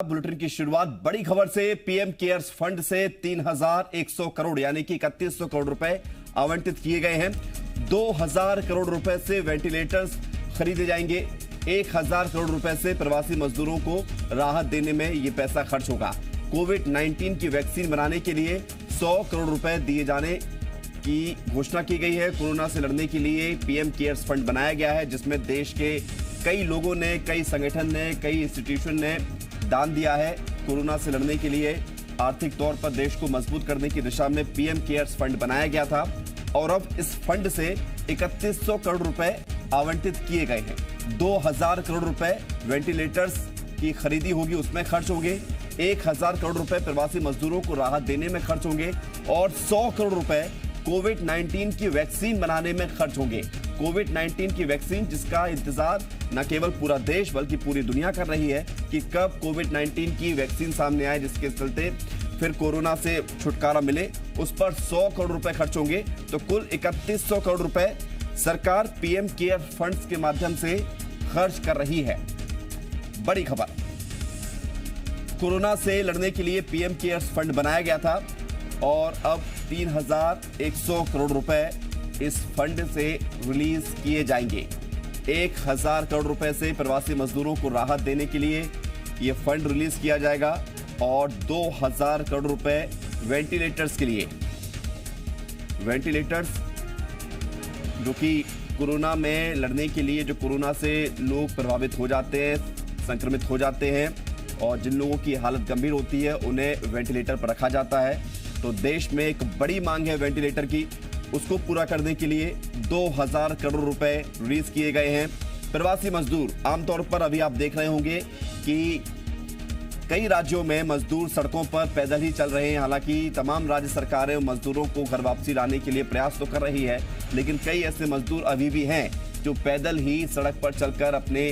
Bulletin की शुरुआत बड़ी खबर से। पीएम केयर्स फंड से 3,100 करोड़ यानी कि 3100 करोड़ रुपए आवंटित किए गए हैं। 2,000 करोड़ रुपए से वेंटिलेटर्स खरीदे जाएंगे। 1,000 करोड़ रुपए से प्रवासी मजदूरों को राहत देने में यह पैसा खर्च होगा। कोविड-19 की वैक्सीन बनाने के लिए 100 करोड़ रुपए दिए जाने की घोषणा की गई है। कोरोना से लड़ने के लिए पीएम केयर्स फंड बनाया गया है, जिसमें देश के कई लोगों ने, कई संगठन ने, कई इंस्टीट्यूशन ने दान दिया है। कोरोना से लड़ने के लिए आर्थिक तौर पर देश को मजबूत करने की दिशा में पीएम केयर्स फंड बनाया गया था और अब इस फंड से 3100 करोड़ रुपए आवंटित किए गए हैं। 2,000 करोड़ रुपए वेंटिलेटर्स की खरीदी होगी, उसमें खर्च होंगे। 1,000 करोड़ रुपए प्रवासी मजदूरों को राहत देने में खर्च होंगे और 100 करोड़ रुपए कोविड-19 की वैक्सीन बनाने में खर्च होंगे। कोविड-19 की वैक्सीन जिसका इंतजार न केवल पूरा देश बल्कि पूरी दुनिया कर रही है कि कब कोविड-19 की वैक्सीन सामने आए, जिसके चलते फिर कोरोना से छुटकारा मिले, उस पर 100 करोड़ रुपए खर्च होंगे। तो कुल 3100 करोड़ रुपए सरकार पीएम केयर फंड्स के माध्यम से खर्च कर रही है। बड़ी खबर, कोरोना से लड़ने के लिए पीएम केयर्स फंड बनाया गया था और अब 3,100 करोड़ रुपए इस फंड से रिलीज किए जाएंगे। 1,000 करोड़ रुपए से प्रवासी मजदूरों को राहत देने के लिए यह फंड रिलीज किया जाएगा और 2,000 करोड़ रुपए वेंटिलेटर्स के लिए। वेंटिलेटर्स जो कि कोरोना में लड़ने के लिए, जो कोरोना से लोग प्रभावित हो जाते हैं, संक्रमित हो जाते हैं और जिन लोगों की हालत गंभीर होती है उन्हें वेंटिलेटर पर रखा जाता है। तो देश में एक बड़ी मांग है वेंटिलेटर की, उसको पूरा करने के लिए 2,000 करोड़ रुपए रिलीज किए गए हैं। प्रवासी मजदूर, आमतौर पर अभी आप देख रहे होंगे कि कई राज्यों में मजदूर सड़कों पर पैदल ही चल रहे हैं। हालांकि तमाम राज्य सरकारें मजदूरों को घर वापसी लाने के लिए प्रयास तो कर रही है, लेकिन कई ऐसे मजदूर अभी भी हैं जो पैदल ही सड़क पर चलकर अपने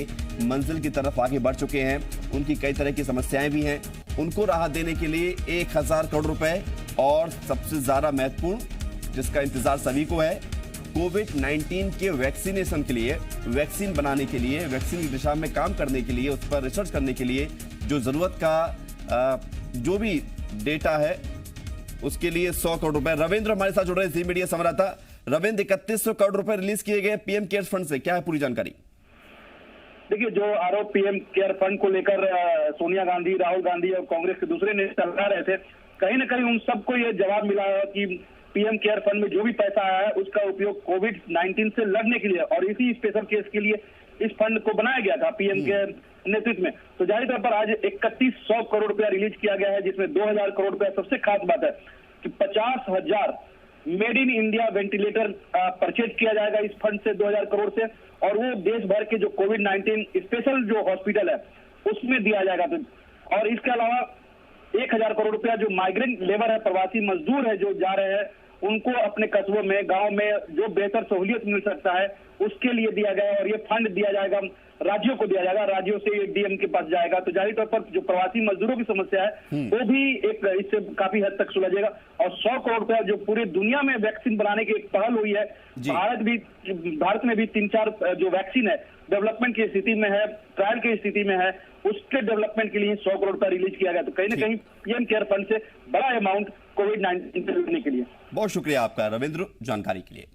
मंजिल की तरफ आगे बढ़ चुके हैं। उनकी कई तरह की समस्याएं भी हैं। उनको राहत देने के लिए 1,000 करोड़ रुपए और सबसे ज्यादा महत्वपूर्ण, जिसका इंतजार सभी को है, कोविड-19 के वैक्सीनेशन के लिए, वैक्सीन बनाने के लिए, वैक्सीन की दिशा में काम करने के लिए, उस पर रिसर्च करने के लिए जो जरूरत का जो भी डेटा है उसके लिए 100 करोड़ रुपए। रविंद्र हमारे साथ जुड़ रहे जी मीडिया संवाददाता। रविंद्र, 3100 करोड़ रुपए रिलीज किए गए पीएम केयर फंड से, क्या है पूरी जानकारी? देखिए, जो आरोप पीएम केयर फंड को लेकर सोनिया गांधी, राहुल गांधी और कांग्रेस के दूसरे नेता लगा रहे थे, कहीं ना कहीं उन सबको ये जवाब मिला है कि पीएम केयर फंड में जो भी पैसा आया है उसका उपयोग कोविड-19 से लड़ने के लिए और इसी स्पेशल केस के लिए इस फंड को बनाया गया था पीएम के नेतृत्व में। तो जाहिर तौर पर आज 3100 करोड़ रुपया रिलीज किया गया है, जिसमें 2,000 करोड़ रुपया, सबसे खास बात है कि 50,000 made in India ventilator purchase किया जाएगा इस फंड से, 2,000 करोड़ से, और वो देश भर के जो कोविड-19 स्पेशल जो हॉस्पिटल है उसमें दिया जाएगा। और इसके अलावा 1,000 करोड़ रुपया जो माइग्रेंट लेबर है, प्रवासी मजदूर है जो जा रहे हैं, उनको अपने कस्बों में, गांव में जो बेहतर सहूलियत मिल सकता है उसके लिए दिया गया और ये फंड दिया जाएगा, राज्यों को दिया जाएगा, राज्यों से डीएम के पास जाएगा। तो जाहिर तौर पर जो प्रवासी मजदूरों की समस्या है वो भी एक इससे काफी हद तक सुलझेगा। और 100 करोड़ रुपया जो पूरी दुनिया में वैक्सीन बनाने की एक पहल हुई है, भारत में भी 3-4 जो वैक्सीन है डेवलपमेंट की स्थिति में है, ट्रायल की स्थिति में है, उसके डेवलपमेंट के लिए 100 करोड़ रुपया रिलीज किया गया। तो कहीं ना कहीं पीएम केयर फंड से बड़ा अमाउंट कोविड-19 से लड़ने के लिए। बहुत शुक्रिया आपका रविंद्र जानकारी के लिए।